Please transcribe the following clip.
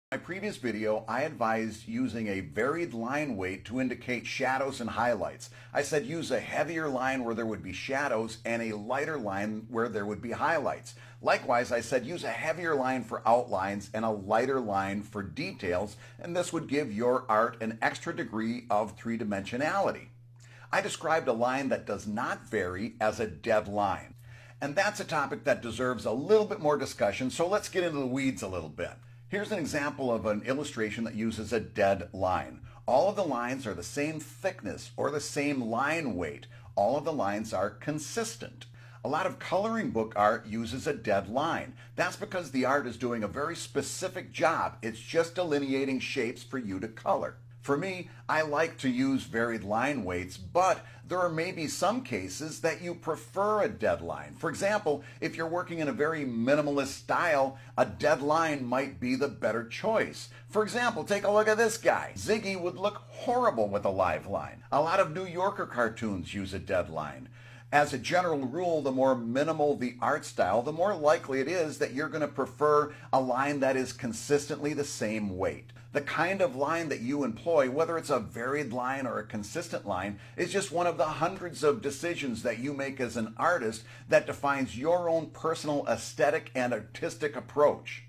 In my previous video, I advised using a varied line weight to indicate shadows and highlights. I said use a heavier line where there would be shadows and a lighter line where there would be highlights. Likewise, I said use a heavier line for outlines and a lighter line for details, and this would give your art an extra degree of three-dimensionality. I described a line that does not vary as a dead line. And that's a topic that deserves a little bit more discussion, so let's get into the weeds a little bit. Here's an example of an illustration that uses a dead line. All of the lines are the same thickness or the same line weight. All of the lines are consistent. A lot of coloring book art uses a dead line. That's because the art is doing a very specific job. It's just delineating shapes for you to color. For me, I like to use varied line weights, but there are maybe some cases that you prefer a dead line. For example, if you're working in a very minimalist style, a dead line might be the better choice. For example, take a look at this guy. Ziggy would look horrible with a live line. A lot of New Yorker cartoons use a dead line. As a general rule, the more minimal the art style, the more likely it is that you're going to prefer a line that is consistently the same weight. The kind of line that you employ, whether it's a varied line or a consistent line, is just one of the hundreds of decisions that you make as an artist that defines your own personal aesthetic and artistic approach.